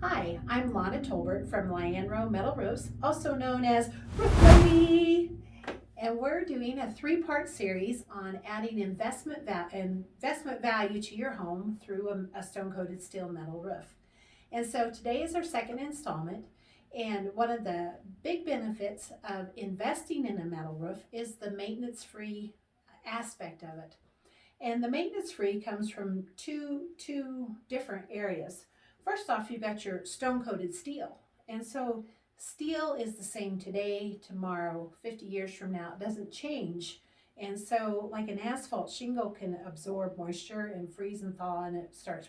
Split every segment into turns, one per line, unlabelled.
Hi, I'm Lana Tolbert from Lianro Metal Roofs, also known as Roof Lady. And we're doing a three-part series on adding investment value to your home through a stone-coated steel metal roof. And so today is our second installment. And one of the big benefits of investing in a metal roof is the maintenance-free aspect of it. And the maintenance free comes from two different areas. First off, you've got your stone coated steel. And so steel is the same today, tomorrow, 50 years from now. It doesn't change. And so, like an asphalt shingle can absorb moisture and freeze and thaw, and it starts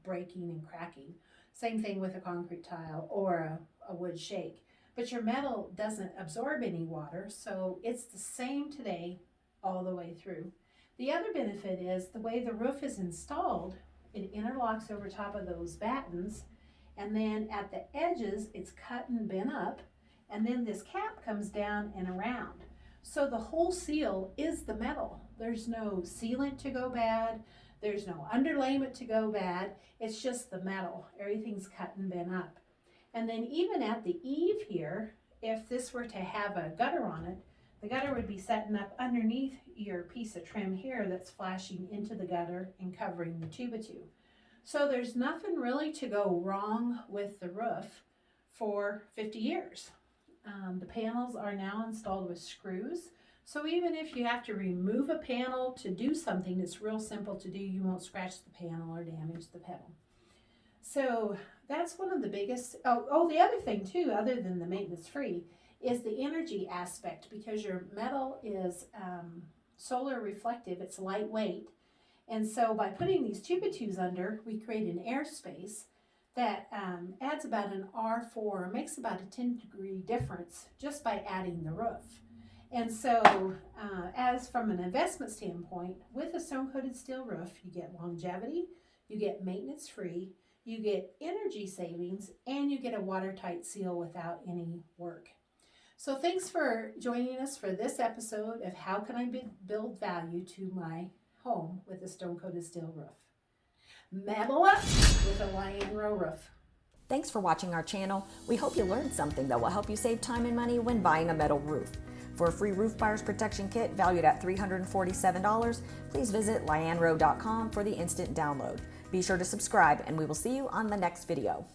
breaking and cracking. Same thing with a concrete tile or a wood shake. But your metal doesn't absorb any water, so it's the same today all the way through. The other benefit is the way the roof is installed, it interlocks over top of those battens, and then at the edges it's cut and bent up, and then this cap comes down and around. So the whole seal is the metal. There's no sealant to go bad, there's no underlayment to go bad, it's just the metal. Everything's cut and bent up. And then even at the eave here, if this were to have a gutter on it, the gutter would be setting up underneath your piece of trim here that's flashing into the gutter and covering the 2x2. So there's nothing really to go wrong with the roof for 50 years. The panels are now installed with screws. So even if you have to remove a panel to do something that's real simple to do, you won't scratch the panel or damage the panel. So that's one of the biggest, the other thing too, other than the maintenance free, is the energy aspect, because your metal is solar reflective, it's lightweight. And so by putting these 2x2s under, we create an airspace that adds about an R4, makes about a 10-degree difference just by adding the roof. And so as from an investment standpoint, with a stone-coated steel roof, you get longevity, you get maintenance free, you get energy savings, and you get a watertight seal without any work. So thanks for joining us for this episode of How Can I Build Value to My Home with a Stone-Coated Steel Roof. Metal up with a Lianro roof.
Thanks for watching our channel. We hope you learned something that will help you save time and money when buying a metal roof. For a free roof buyer's protection kit valued at $347, please visit lianro.com for the instant download. Be sure to subscribe, and we will see you on the next video.